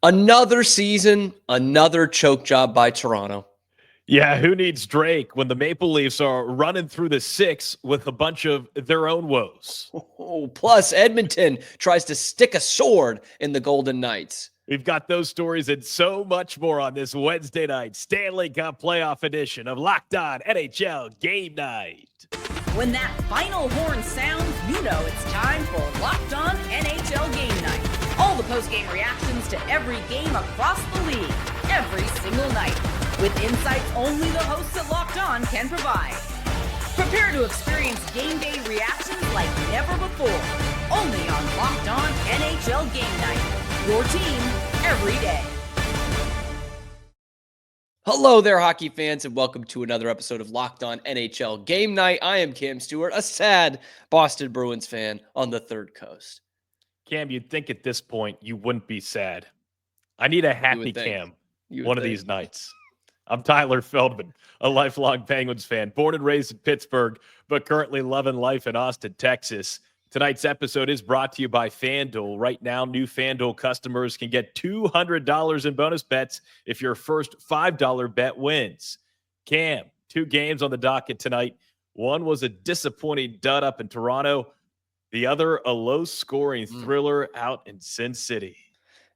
Another season, another choke job by Toronto. Yeah, who needs Drake when the Maple Leafs are running through the six with a bunch of their own woes? Plus, Edmonton tries to stick a sword in the Golden Knights. We've got those stories and so much more on this Wednesday night Stanley Cup playoff edition of Locked On NHL Game Night. When that final horn sounds, you know it's time for Locked On NHL Game Night. All the post-game reactions to every game across the league, every single night, with insights only the hosts at Locked On can provide. Prepare to experience game day reactions like never before, only on Locked On NHL Game Night. Your team every day. Hello there, hockey fans, and welcome to another episode of Locked On NHL Game Night. I am Cam Stewart, a sad Boston Bruins fan on the third coast. Cam, you'd think at this point you wouldn't be sad. I need a happy Cam one of these nights. I'm Tyler Feldman, a lifelong Penguins fan, born and raised in Pittsburgh, but currently loving life in Austin, Texas. Tonight's episode is brought to you by FanDuel. Right now, new FanDuel customers can get $200 in bonus bets if your first $5 bet wins. Cam, 2 games on the docket tonight. One was a disappointing dud up in Toronto. The other, a low-scoring thriller out in Sin City.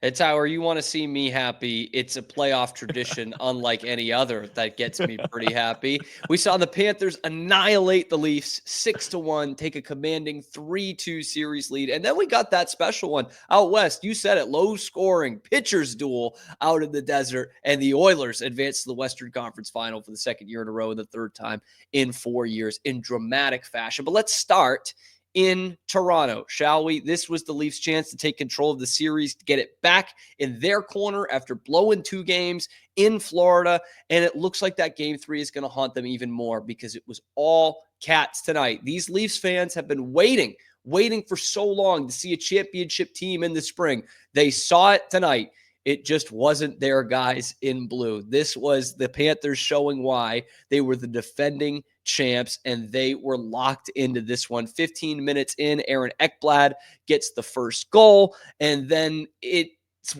It's how you want to see me happy. It's a playoff tradition unlike any other that gets me pretty happy. We saw the Panthers annihilate the Leafs 6-1, take a commanding 3-2 series lead. And then we got that special one out west. You said it, low scoring pitchers duel out in the desert. And the Oilers advanced to the Western Conference Final for the second year in a row and the third time in 4 years in dramatic fashion. But let's start in Toronto, shall we? This was the Leafs' chance to take control of the series, to get it back in their corner after blowing 2 games in Florida. And it looks like that game 3 is going to haunt them even more because it was all Cats tonight. These Leafs fans have been waiting for so long to see a championship team in the spring. They saw it tonight. It just wasn't their guys in blue. This was the Panthers showing why they were the defending champs, and they were locked into this one. 15 minutes in, Aaron Ekblad gets the first goal, and then it's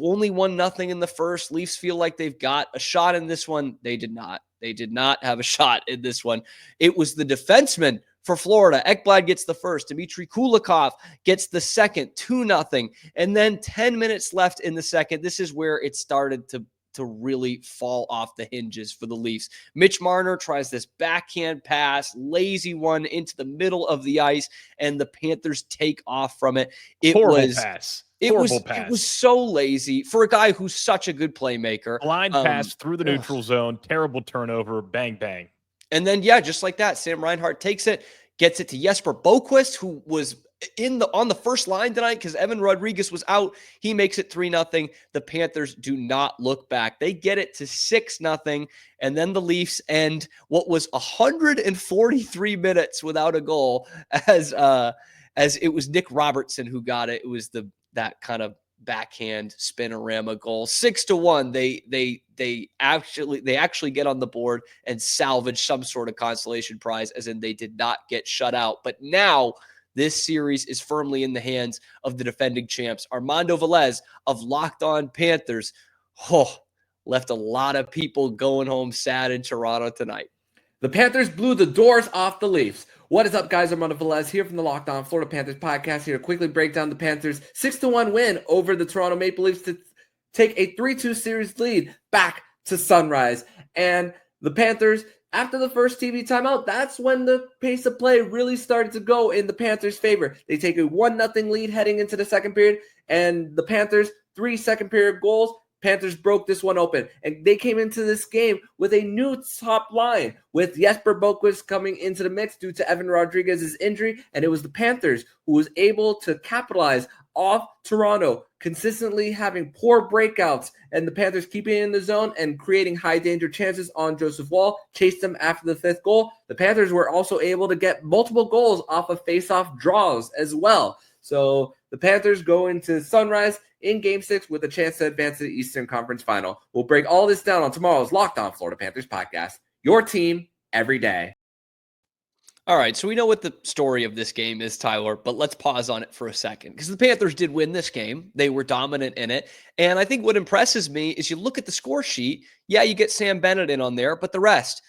only 1-0 in the first. Leafs feel like they've got a shot in this one. They did not. They did not have a shot in this one. It was the defenseman for Florida. Ekblad gets the first. Dmitry Kulikov gets the second, 2-0. And then 10 minutes left in the second. This is where it started to really fall off the hinges for the Leafs. Mitch Marner tries this backhand pass, lazy one into the middle of the ice, and the Panthers take off from it. It was so lazy for a guy who's such a good playmaker. Blind pass through the neutral zone, terrible turnover, bang, bang. And then, just like that, Sam Reinhart takes it, gets it to Jesper Boquist, who was on the first line tonight because Evan Rodriguez was out. He makes it 3-0. The Panthers do not look back. They get it to 6-0, and then the Leafs end what was 143 minutes without a goal as it was Nick Robertson who got it. It was that kind of backhand spinorama goal. 6-1. They actually get on the board and salvage some sort of consolation prize, as in they did not get shut out. But now this series is firmly in the hands of the defending champs. Armando Velez of Locked On Panthers left a lot of people going home sad in Toronto tonight. The Panthers blew the doors off the Leafs. What is up, guys? Armando Velez here from the Locked On Florida Panthers podcast, here to quickly break down the Panthers' 6-1 win over the Toronto Maple Leafs to take a 3-2 series lead back to Sunrise. And the Panthers, after the first TV timeout, that's when the pace of play really started to go in the Panthers' favor. They take a 1-0 lead heading into the second period, and the Panthers, 3 second period goals. Panthers broke this one open, and they came into this game with a new top line, with Jesper Boquist coming into the mix due to Evan Rodriguez's injury, and it was the Panthers who was able to capitalize off Toronto, consistently having poor breakouts, and the Panthers keeping it in the zone and creating high danger chances on Joseph Woll, chased them after the 5th goal. The Panthers were also able to get multiple goals off of face-off draws as well. So the Panthers go into Sunrise in Game 6 with a chance to advance to the Eastern Conference Final. We'll break all this down on tomorrow's Locked On Florida Panthers podcast. Your team every day. All right, so we know what the story of this game is, Tyler, but let's pause on it for a second because the Panthers did win this game. They were dominant in it. And I think what impresses me is you look at the score sheet. Yeah, you get Sam Bennett in on there, but the rest,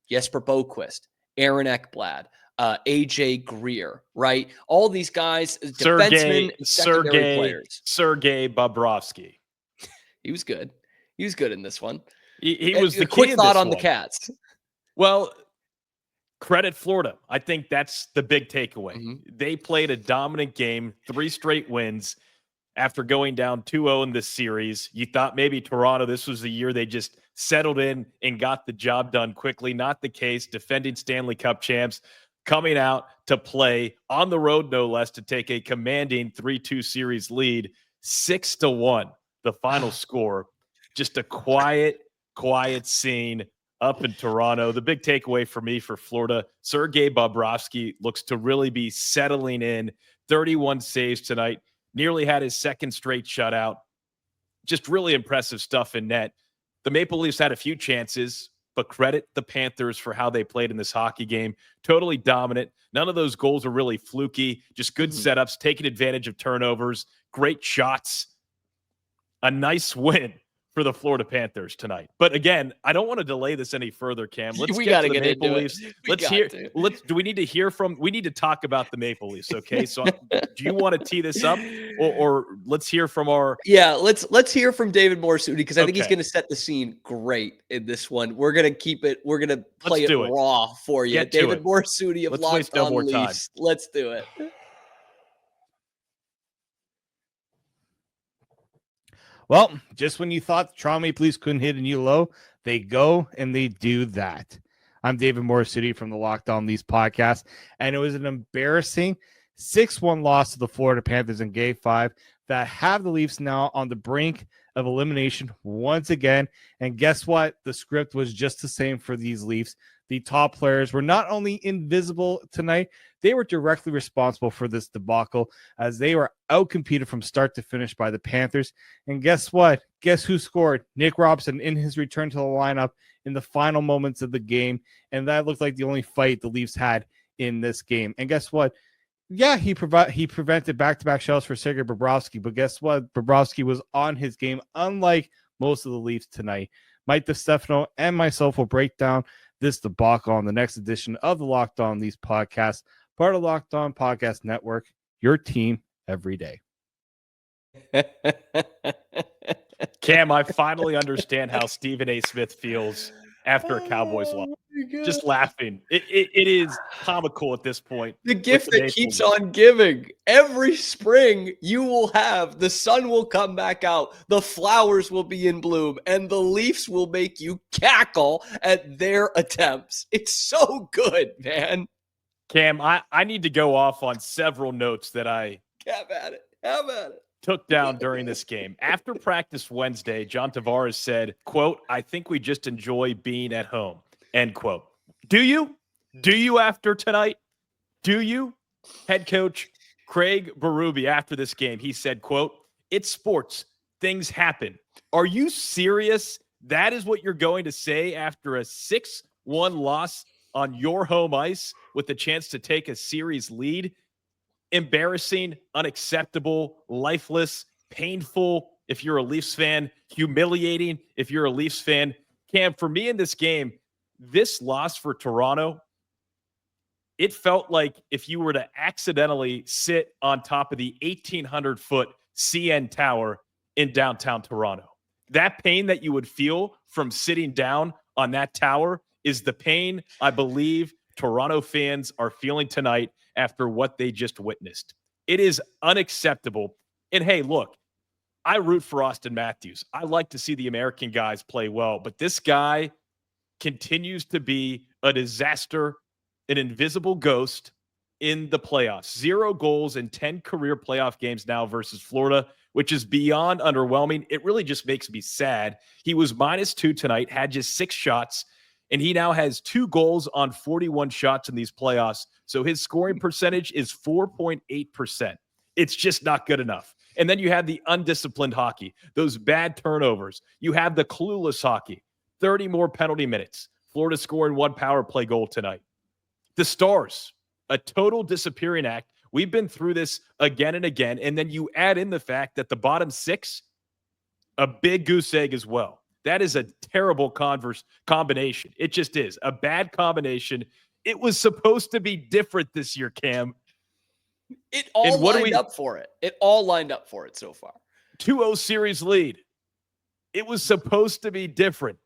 Jesper Boquist, Aaron Ekblad, AJ Greer, right? All these guys, defensemen, secondary players. Sergei Bobrovsky. He was good. He was good in this one. He was the quick key thought on one. the Cats. Well, credit Florida. I think that's the big takeaway. They played a dominant game, 3 straight wins after going down 2-0 in this series. You thought maybe Toronto, this was the year they just settled in and got the job done quickly. Not the case. Defending Stanley Cup champs coming out to play on the road, no less, to take a commanding 3-2 series lead, 6-1, the final score. Just a quiet scene up in Toronto. The big takeaway for me for Florida, Sergei Bobrovsky looks to really be settling in. 31 saves tonight. Nearly had his second straight shutout. Just really impressive stuff in net. The Maple Leafs had a few chances, but credit the Panthers for how they played in this hockey game. Totally dominant. None of those goals are really fluky. Just good setups, taking advantage of turnovers, great shots. A nice win for the Florida Panthers tonight. But again, I don't want to delay this any further, Cam. Let's get to the Maple Leafs. Do we need to hear from, we need to talk about the Maple Leafs, okay? So do you want to tee this up or let's hear from our... Yeah, let's hear from David Morsuti because I think he's going to set the scene great in this one. We're going to keep it, we're going to play it raw for you. David Morsuti of Locked On Leafs. Let's do it. Well, just when you thought the Toronto Maple Leafs couldn't hit a new low, they go and they do that. I'm David Morsuti from the Locked On Leafs podcast, and it was an embarrassing 6-1 loss to the Florida Panthers in Game 5 that have the Leafs now on the brink of elimination once again. And guess what? The script was just the same for these Leafs. The top players were not only invisible tonight, they were directly responsible for this debacle as they were outcompeted from start to finish by the Panthers. And guess what? Guess who scored? Nick Robson in his return to the lineup in the final moments of the game. And that looked like the only fight the Leafs had in this game. And guess what? Yeah, he prevented back-to-back shuts for Sergei Bobrovsky. But guess what? Bobrovsky was on his game, unlike most of the Leafs tonight. Mike DiStefano and myself will break down this debacle on the next edition of the Locked On Leafs podcast, part of the Locked On Podcast Network, your team every day. Cam, I finally understand how Stephen A. Smith feels after a Cowboys loss. Just laughing. It is comical at this point. The gift that keeps on giving. Every spring you will have, the sun will come back out, the flowers will be in bloom, and the Leafs will make you cackle at their attempts. It's so good, man. Cam, I need to go off on several notes that I have at it. Took down during this game. After practice Wednesday, John Tavares said, quote, "I think we just enjoy being at home," end quote. Do you? Do you after tonight? Do you? Head coach Craig Berube after this game, he said, quote, "It's sports. Things happen." Are you serious? That is what you're going to say after a 6-1 loss on your home ice with the chance to take a series lead? Embarrassing, unacceptable, lifeless, painful if you're a Leafs fan, humiliating if you're a Leafs fan. Cam, for me in this game, this loss for Toronto, it felt like if you were to accidentally sit on top of the 1,800-foot CN Tower in downtown Toronto. That pain that you would feel from sitting down on that tower is the pain I believe Toronto fans are feeling tonight after what they just witnessed. It is unacceptable. And hey, look, I root for Austin Matthews. I like to see the American guys play well, but this guy continues to be a disaster, an invisible ghost in the playoffs. 0 goals in 10 career playoff games now versus Florida, which is beyond underwhelming. It really just makes me sad. He was -2 tonight, had just 6 shots, and he now has 2 goals on 41 shots in these playoffs. So his scoring percentage is 4.8%. It's just not good enough. And then you have the undisciplined hockey, those bad turnovers. You have the clueless hockey, 30 more penalty minutes. Florida scoring 1 power play goal tonight. The Stars, a total disappearing act. We've been through this again and again. And then you add in the fact that the bottom 6, a big goose egg as well. That is a terrible combination. It just is. A bad combination. It was supposed to be different this year, Cam. It all lined up for it. It all lined up for it so far. 2-0 series lead. It was supposed to be different.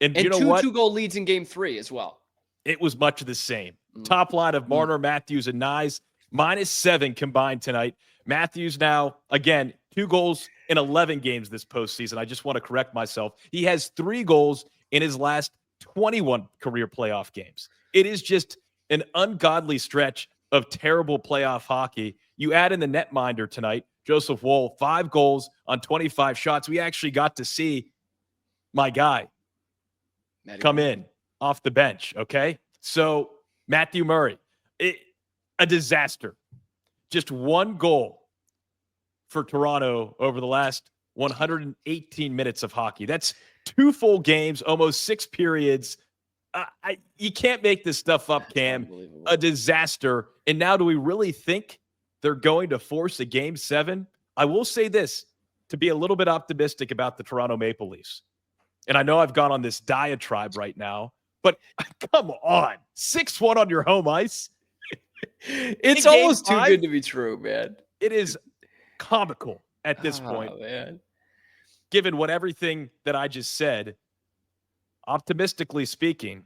And you know what? 2-goal leads in game 3 as well. It was much of the same. Top line of Marner, Matthews, and Nyes, -7 combined tonight. Matthews now, again, 2 goals in 11 games this postseason. I just want to correct myself. He has 3 goals in his last 21 career playoff games. It is just an ungodly stretch of terrible playoff hockey. You add in the netminder tonight, Joseph Woll, 5 goals on 25 shots. We actually got to see my guy come in off the bench, okay? So Matthew Murray, a disaster. Just 1 goal for Toronto over the last 118 minutes of hockey. That's 2 full games, almost 6 periods. You can't make this stuff up, Cam. A disaster. And now do we really think they're going to force a game 7? I will say this, to be a little bit optimistic about the Toronto Maple Leafs. And I know I've gone on this diatribe right now, but come on. 6-1 on your home ice. It's almost too good to be true, man. It is comical at this point. Man. Given what everything that I just said, optimistically speaking,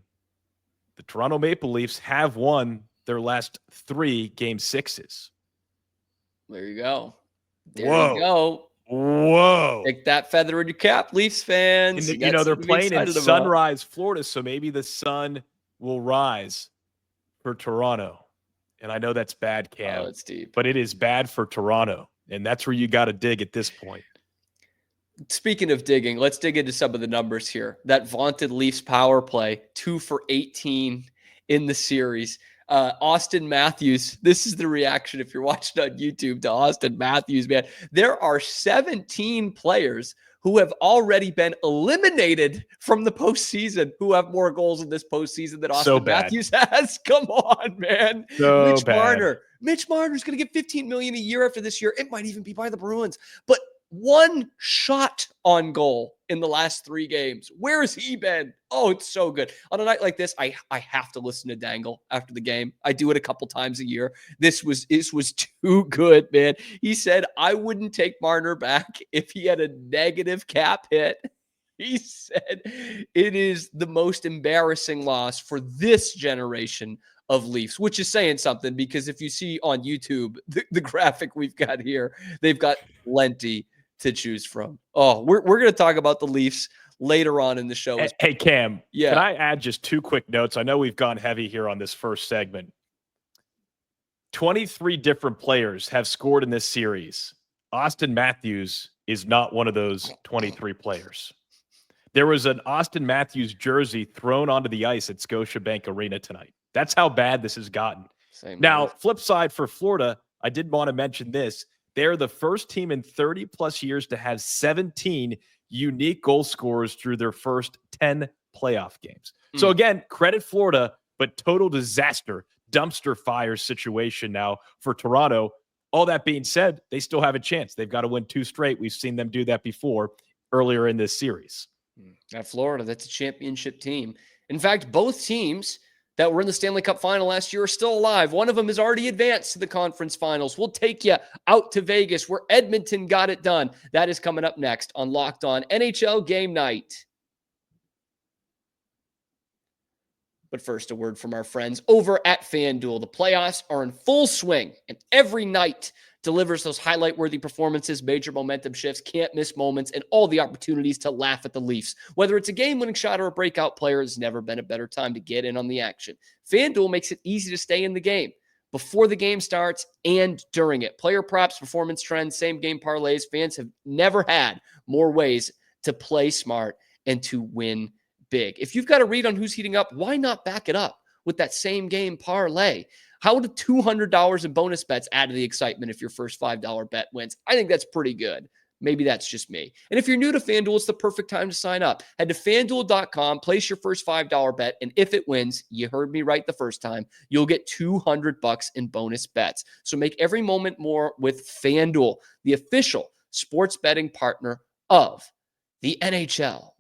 the Toronto Maple Leafs have won their last 3 game 6s. There you go. You go. Whoa. Take that feather in your cap, Leafs fans. And they're playing in Sunrise, Florida, so maybe the sun will rise for Toronto. And I know that's bad, Cam. Oh, it's deep. But it is bad for Toronto. And that's where you got to dig at this point. Speaking of digging, let's dig into some of the numbers here. That vaunted Leafs power play, 2 for 18 in the series. Austin Matthews, this is the reaction if you're watching on YouTube to Austin Matthews, man. There are 17 players who have already been eliminated from the postseason who have more goals in this postseason than Austin Matthews has. Come on, man. Mitch Marner's going to get $15 million a year after this year. It might even be by the Bruins. But 1 shot on goal in the last 3 games. Where has he been? Oh, it's so good. On a night like this, I have to listen to Dangle after the game. I do it a couple times a year. This was too good, man. He said, I wouldn't take Marner back if he had a negative cap hit. He said it is the most embarrassing loss for this generation of Leafs, which is saying something because if you see on YouTube, the graphic we've got here, they've got plenty to choose from. Oh, we're going to talk about the Leafs later on in the show. Hey, Cam, can I add just 2 quick notes? I know we've gone heavy here on this first segment. 23 different players have scored in this series. Austin Matthews is not one of those 23 players. There was an Austin Matthews jersey thrown onto the ice at Scotiabank Arena tonight. That's how bad this has gotten. Now, flip side for Florida, I did want to mention this. They're the first team in 30-plus years to have 17 unique goal scorers through their first 10 playoff games. So, again, credit Florida, but total disaster, dumpster fire situation now for Toronto. All that being said, they still have a chance. They've got to win 2 straight. We've seen them do that before earlier in this series. At Florida, that's a championship team. In fact, both teams that were in the Stanley Cup final last year are still alive. One of them has already advanced to the conference finals. We'll take you out to Vegas where Edmonton got it done. That is coming up next on Locked On NHL Game Night. But first, a word from our friends over at FanDuel. The playoffs are in full swing, and every night delivers those highlight-worthy performances, major momentum shifts, can't miss moments, and all the opportunities to laugh at the Leafs. Whether it's a game-winning shot or a breakout player, there's never been a better time to get in on the action. FanDuel makes it easy to stay in the game before the game starts and during it. Player props, performance trends, same-game parlays. Fans have never had more ways to play smart and to win big. If you've got a read on who's heating up, why not back it up with that same-game parlay? How would $200 in bonus bets add to the excitement if your first $5 bet wins? I think that's pretty good. Maybe that's just me. And if you're new to FanDuel, it's the perfect time to sign up. Head to FanDuel.com, place your first $5 bet, and if it wins, you heard me right the first time, you'll get $200 in bonus bets. So make every moment more with FanDuel, the official sports betting partner of the NHL.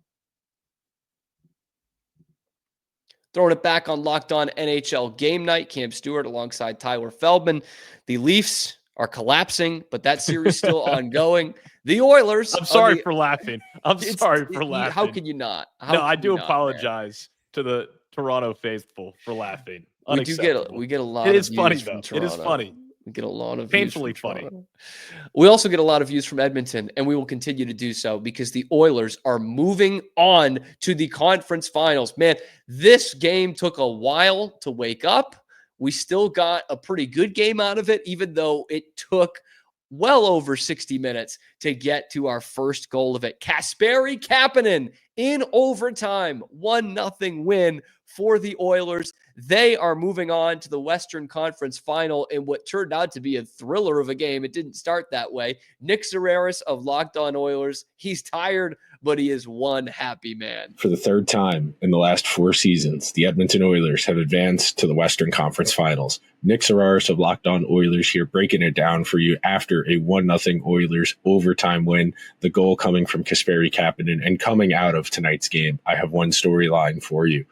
Throwing it back on Locked On NHL Game Night, Cam Stewart alongside Tyler Feldman. The Leafs are collapsing, but that series still ongoing. The Oilers. I'm sorry for laughing. I'm sorry for laughing. How can you not? I do apologize to the Toronto faithful for laughing. We get a lot. It is of funny views though. from Toronto. It is funny. We get a lot of painfully views from funny. Toronto. We also get a lot of views from Edmonton, and we will continue to do so because the Oilers are moving on to the conference finals. Man, this game took a while to wake up. We still got a pretty good game out of it, even though it took well over 60 minutes to get to our first goal of it. Kasperi Kapanen in overtime, 1-0 win for the Oilers. They are moving on to the Western Conference Final in what turned out to be a thriller of a game. It didn't start that way. Nick Zararis of Locked On Oilers, he's tired, but he is one happy man. For the third time in the last 4 seasons, the Edmonton Oilers have advanced to the Western Conference Finals. Nick Zararis of Locked On Oilers here breaking it down for you after a 1-0 Oilers overtime win. The goal coming from Kasperi Kapanen, and coming out of tonight's game, I have one storyline for you.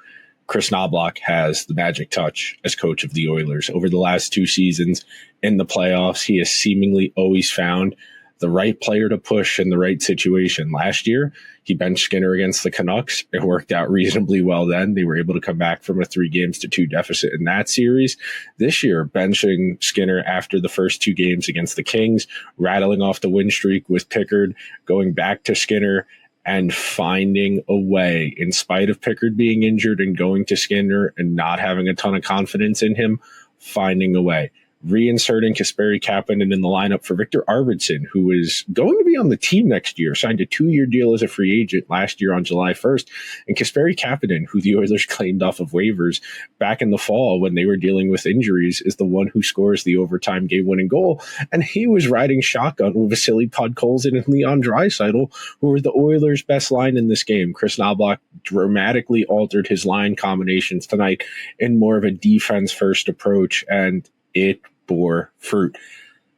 Chris Knobloch has the magic touch as coach of the Oilers. Over the last 2 seasons in the playoffs, he has seemingly always found the right player to push in the right situation. Last year, he benched Skinner against the Canucks. It worked out reasonably well then. They were able to come back from a 3-2 deficit in that series. This year, benching Skinner after the first 2 games against the Kings, rattling off the win streak with Pickard, going back to Skinner, and finding a way, in spite of Pickard being injured and going to Skinner and not having a ton of confidence in him, finding a way. Reinserting Kasperi Kapanen in the lineup for Victor Arvidsson, who is going to be on the team next year, signed a 2-year deal as a free agent last year on July 1st. And Kasperi Kapanen, who the Oilers claimed off of waivers back in the fall when they were dealing with injuries, is the one who scores the overtime game-winning goal. And he was riding shotgun with Vasily Podkolzin and Leon Draisaitl, who were the Oilers' best line in this game. Chris Knobloch dramatically altered his line combinations tonight in more of a defense-first approach, and it bore fruit.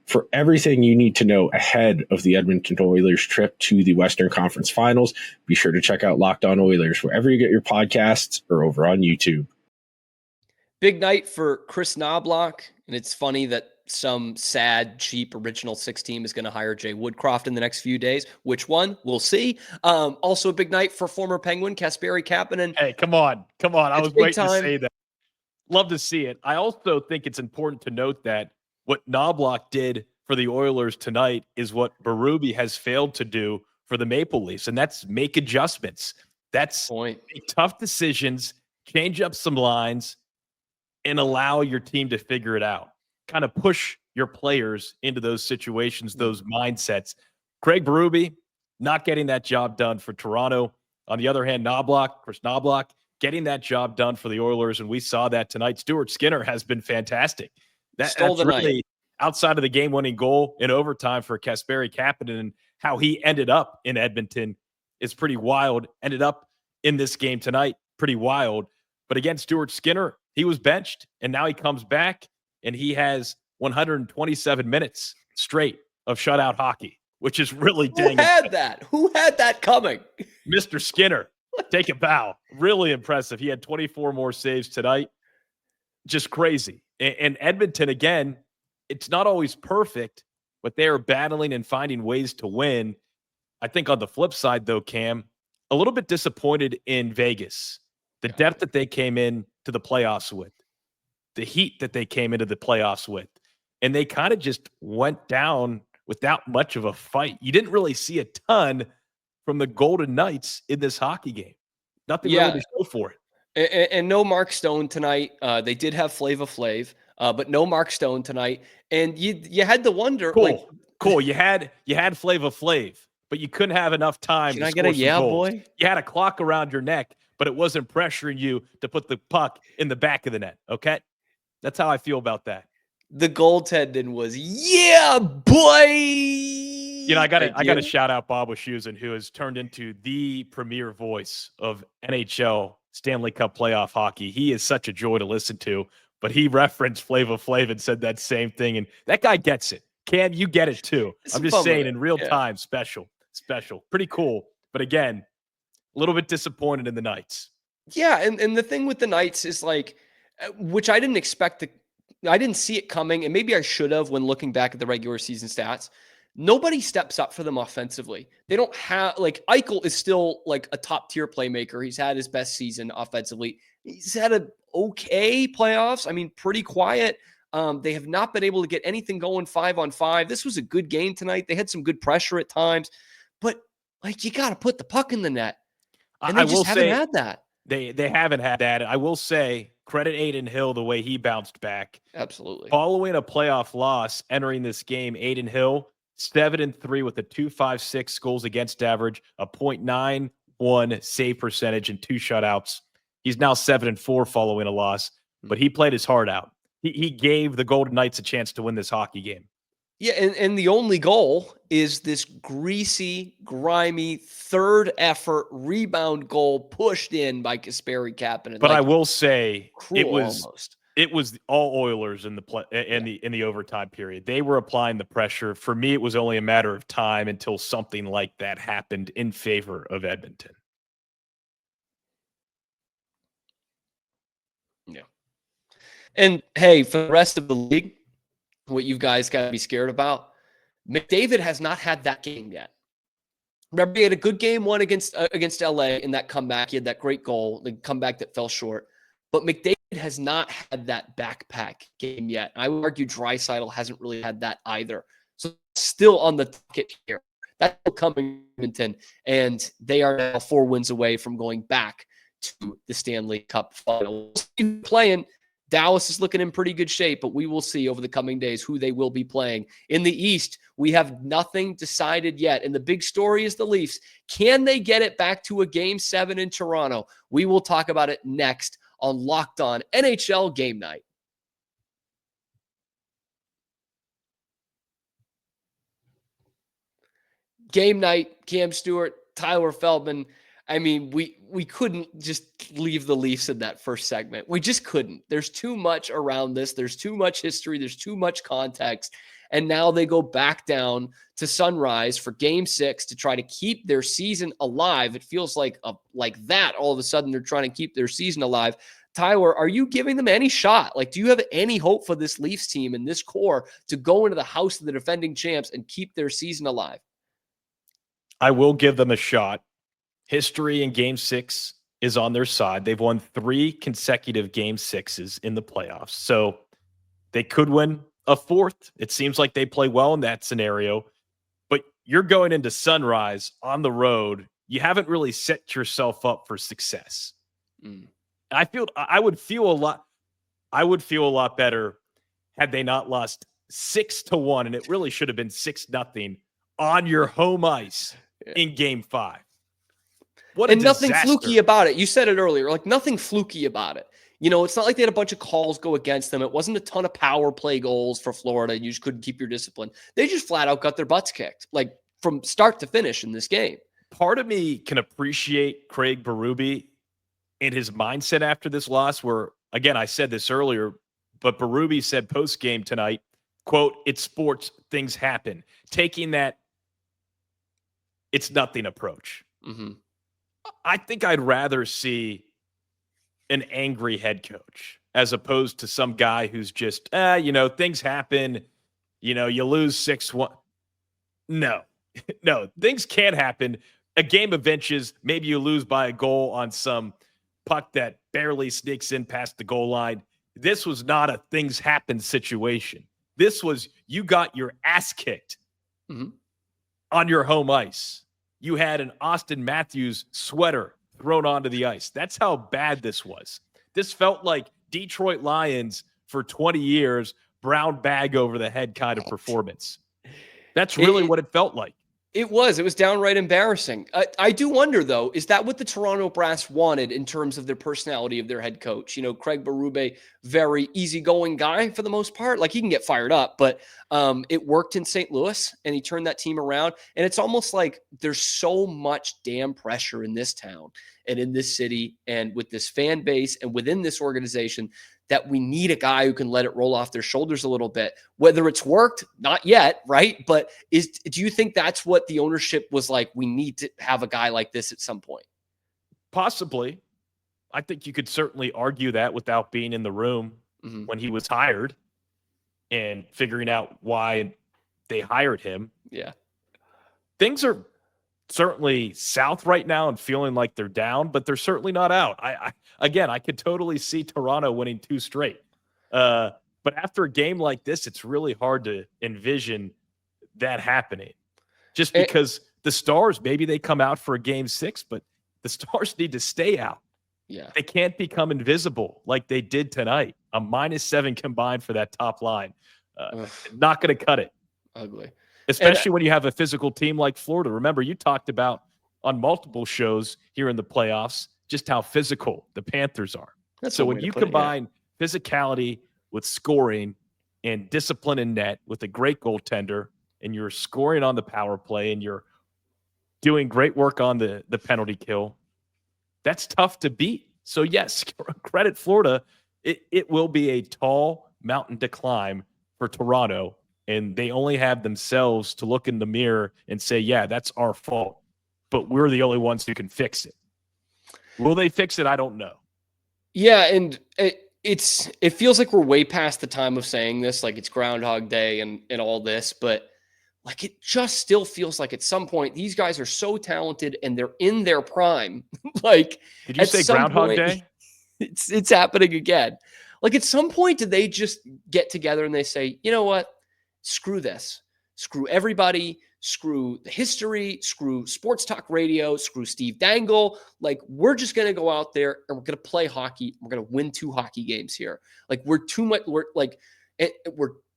For everything you need to know ahead of the Edmonton Oilers trip to the Western Conference Finals, be sure to check out Locked On Oilers wherever you get your podcasts or over on YouTube. Big night for Chris Knobloch, and it's funny that some sad, cheap Original Six team is going to hire Jay Woodcroft in the next few days. Which one? We'll see. Also a big night for former Penguin Kasperi Kapanen. Hey, come on. I was waiting to say that. Love to see it. I also think it's important to note that what Knobloch did for the Oilers tonight is what Berube has failed to do for the Maple Leafs, and that's make adjustments. That's make tough decisions, change up some lines, and allow your team to figure it out. Kind of push your players into those situations, those mindsets. Craig Berube not getting that job done for Toronto. On the other hand, Chris Knobloch, getting that job done for the Oilers, and we saw that tonight. Stuart Skinner has been fantastic. That's really outside of the game-winning goal in overtime for Kasperi Kapanen, and how he ended up in Edmonton is pretty wild. Ended up in this game tonight, pretty wild. But again, Stuart Skinner, he was benched, and now he comes back, and he has 127 minutes straight of shutout hockey, which is really dang. Who had that coming? Mr. Skinner. Take a bow. Really impressive. He had 24 more saves tonight. Just crazy. And Edmonton, again, it's not always perfect, but they are battling and finding ways to win. I think on the flip side, though, Cam, a little bit disappointed in Vegas. The depth that they came in to the playoffs with, the heat that they came into the playoffs with, and they kind of just went down without much of a fight. You didn't really see a ton from the Golden Knights in this hockey game. Nothing really to show for it. And no Mark Stone tonight. They did have Flava Flav, but no Mark Stone tonight. And you had to wonder. Cool. You had Flava Flav, but you couldn't have enough time. Can I get a goals. Boy? You had a clock around your neck, but it wasn't pressuring you to put the puck in the back of the net. Okay, that's how I feel about that. The goaltending was boy. I gotta shout out Bob Wischusen, who has turned into the premier voice of NHL Stanley Cup playoff hockey. He is such a joy to listen to, but he referenced Flava Flav and said that same thing, and that guy gets it. Cam, you get it too. I'm just saying in real time, special. Pretty cool. But again, a little bit disappointed in the Knights. Yeah, and the thing with the Knights is like, which I didn't expect I didn't see it coming, and maybe I should have when looking back at the regular season stats. Nobody steps up for them offensively. They don't have, like, Eichel is still like a top tier playmaker. He's had his best season offensively. He's had a okay playoffs. I mean, pretty quiet. They have not been able to get anything going 5-on-5. This was a good game tonight. They had some good pressure at times, but like, you got to put the puck in the net. And they just haven't had that. They haven't had that. I will say, credit Adin Hill, the way he bounced back. Absolutely. Following a playoff loss, entering this game, Adin Hill, 7-3 with a .256 goals against average, a .91 save percentage, and 2 shutouts. He's now 7-4 following a loss, but he played his heart out. He gave the Golden Knights a chance to win this hockey game. Yeah, and the only goal is this greasy, grimy, third effort rebound goal pushed in by Kasperi Kapanen. But like, I will say it was all Oilers in the overtime period. They were applying the pressure. For me, it was only a matter of time until something like that happened in favor of Edmonton. Yeah. And hey, for the rest of the league, what you guys got to be scared about, McDavid has not had that game yet. Remember, he had a good game one against LA in that comeback. He had that great goal, the comeback that fell short. But McDavid has not had that backpack game yet. I would argue Draisaitl hasn't really had that either. So still on the ticket here. That's still coming to Edmonton, and they are now 4 wins away from going back to the Stanley Cup final. Playing. Dallas is looking in pretty good shape, but we will see over the coming days who they will be playing. In the East, we have nothing decided yet. And the big story is the Leafs. Can they get it back to a Game 7 in Toronto? We will talk about it next on Locked On NHL Game Night. Game Night, Cam Stewart, Tyler Feldman. I mean, we couldn't just leave the Leafs in that first segment. We just couldn't. There's too much around this. There's too much history. There's too much context. And now they go back down to Sunrise for Game 6 to try to keep their season alive. It feels like that. All of a sudden, they're trying to keep their season alive. Tyler, are you giving them any shot? Like, do you have any hope for this Leafs team and this core to go into the house of the defending champs and keep their season alive? I will give them a shot. History in Game 6 is on their side. They've won 3 consecutive Game 6s in the playoffs. So they could win a 4th. It seems like they play well in that scenario. But you're going into Sunrise on the road. You haven't really set yourself up for success. I would feel a lot better had they not lost 6-1, and it really should have been 6-0 on your home ice in Game 5. And nothing fluky about it. You said it earlier, like nothing fluky about it. You know, it's not like they had a bunch of calls go against them. It wasn't a ton of power play goals for Florida. You just couldn't keep your discipline. They just flat out got their butts kicked, like from start to finish in this game. Part of me can appreciate Craig Berube and his mindset after this loss where, again, I said this earlier, but Berube said post-game tonight, quote, "It's sports, things happen." Taking that it's nothing approach. Mm-hmm. I think I'd rather see an angry head coach as opposed to some guy who's just, things happen. You lose 6-1. No, things can happen. A game of inches, maybe you lose by a goal on some puck that barely sneaks in past the goal line. This was not a things happen situation. This was you got your ass kicked on your home ice. You had an Austin Matthews sweater thrown onto the ice. That's how bad this was. This felt like Detroit Lions for 20 years, brown bag over the head kind of performance. That's really what it felt like. It was downright embarrassing. I do wonder, though, is that what the Toronto Brass wanted in terms of their personality of their head coach? You know, Craig Berube, very easygoing guy for the most part. Like, he can get fired up, but it worked in St. Louis, and he turned that team around. And it's almost like there's so much damn pressure in this town and in this city and with this fan base and within this organization that we need a guy who can let it roll off their shoulders a little bit. Whether it's worked, not yet, right? But do you think that's what the ownership was like? We need to have a guy like this at some point. Possibly. I think you could certainly argue that without being in the room when he was hired and figuring out why they hired him. Yeah. Things are certainly south right now and feeling like they're down, but they're certainly not out. I could totally see Toronto winning 2 straight. But after a game like this, it's really hard to envision that happening. Just because the Stars, maybe they come out for a game 6, but the Stars need to stay out. Yeah. They can't become invisible like they did tonight. A -7 combined for that top line. Not going to cut it. Ugly. Especially when you have a physical team like Florida. Remember, you talked about on multiple shows here in the playoffs just how physical the Panthers are. So when you combine physicality with scoring and discipline in net with a great goaltender, and you're scoring on the power play and you're doing great work on the penalty kill, that's tough to beat. So yes, credit Florida. It will be a tall mountain to climb for Toronto. And they only have themselves to look in the mirror and say, yeah, that's our fault. But we're the only ones who can fix it. Will they fix it? I don't know. Yeah, and it feels like we're way past the time of saying this, like it's Groundhog Day and all this, but like it just still feels like at some point these guys are so talented and they're in their prime. Like, did you say Groundhog Day? It's happening again. Like, at some point, do they just get together and they say, you know what? Screw this. Screw everybody. Screw the history. Screw sports talk radio. Screw Steve Dangle. Like, we're just going to go out there and we're going to play hockey. We're going to win 2 hockey games here. Like, we're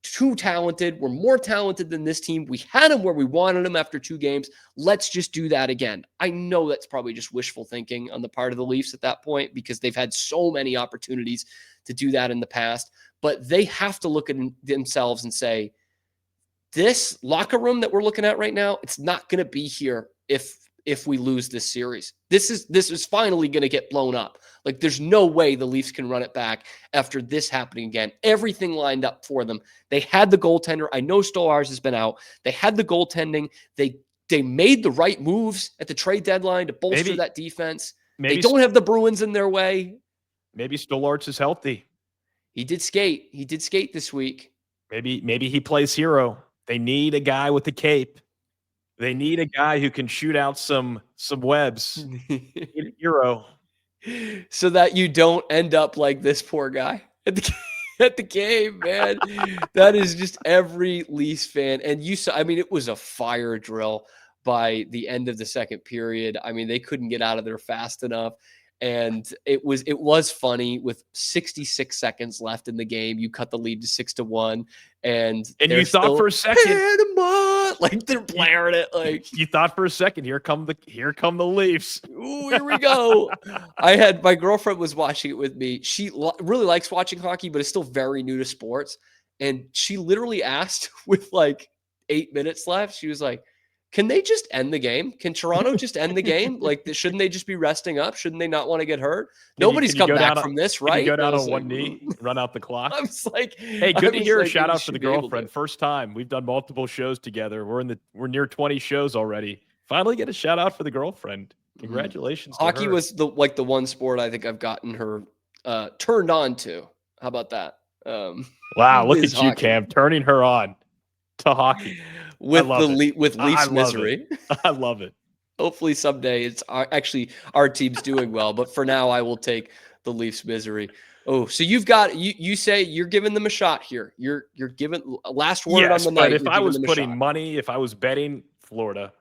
too talented. We're more talented than this team. We had them where we wanted them after 2 games. Let's just do that again. I know that's probably just wishful thinking on the part of the Leafs at that point because they've had so many opportunities to do that in the past. But they have to look at themselves and say, this locker room that we're looking at right now, it's not going to be here if we lose this series. This is finally going to get blown up. Like, there's no way the Leafs can run it back after this happening again. Everything lined up for them. They had the goaltender. I know Stolarz has been out. They had the goaltending. They made the right moves at the trade deadline to bolster that defense. They don't have the Bruins in their way. Maybe Stolarz is healthy. He did skate. He did skate this week. Maybe he plays hero. They need a guy with a cape. They need a guy who can shoot out some webs. Need a hero. So that you don't end up like this poor guy at the game, man. That is just every Leafs fan. And you saw, I mean, it was a fire drill by the end of the second period. I mean, they couldn't get out of there fast enough. And it was funny with 66 seconds left in the game. You cut the lead to 6-1, and you thought for a second, Panama! Like they're blaring it. Like you thought for a second, here come the Leafs. Ooh, here we go. My girlfriend was watching it with me. She really likes watching hockey, but is still very new to sports. And she literally asked with like 8 minutes left. She was like, can they just end the game? Can Toronto just end the game? Like, shouldn't they just be resting up? Shouldn't they not want to get hurt? Nobody's come back from this, right? Go down on one knee, run out the clock. I was like, hey, good to hear. A shout out for the girlfriend. First time we've done multiple shows together. We're near 20 shows already. Finally get a shout out for the girlfriend. Congratulations. Hockey was the one sport I think I've gotten her turned on to. How about that? Wow, look at you, Cam, turning her on to hockey. With Leafs misery. I love it. Hopefully someday it's our team's doing well, but for now I will take the Leafs misery. Oh, so you've got you say you're giving them a shot here. You're giving last word on the night. But if I was putting money, if I was betting Florida,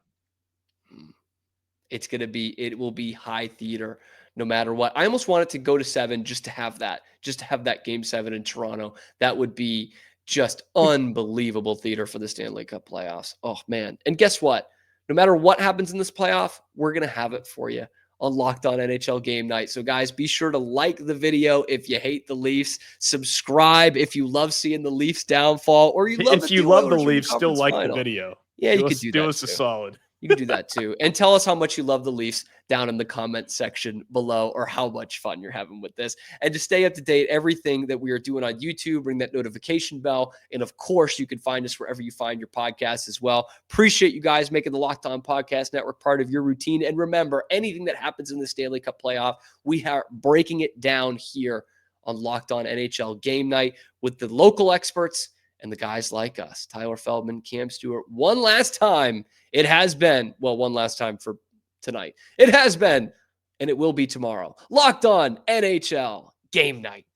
it will be high theater no matter what. I almost want it to go to 7 just to have that game 7 in Toronto. That would be just unbelievable theater for the Stanley Cup playoffs. Oh, man. And guess what? No matter what happens in this playoff, we're going to have it for you on Locked On NHL Game Night. So guys, be sure to like the video if you hate the Leafs, subscribe if you love seeing the Leafs downfall, or you love if you love the Leafs, still like the video. Yeah, you could do us a solid. You can do that too. And tell us how much you love the Leafs down in the comment section below, or how much fun you're having with this. And to stay up to date, everything that we are doing on YouTube, ring that notification bell. And of course, you can find us wherever you find your podcasts as well. Appreciate you guys making the Locked On Podcast Network part of your routine. And remember, anything that happens in the Stanley Cup playoff, we are breaking it down here on Locked On NHL Game Night with the local experts and the guys like us, Tyler Feldman, Cam Stewart. One last time, it has been, one last time for tonight. It has been, and it will be tomorrow. Locked On NHL Game Night.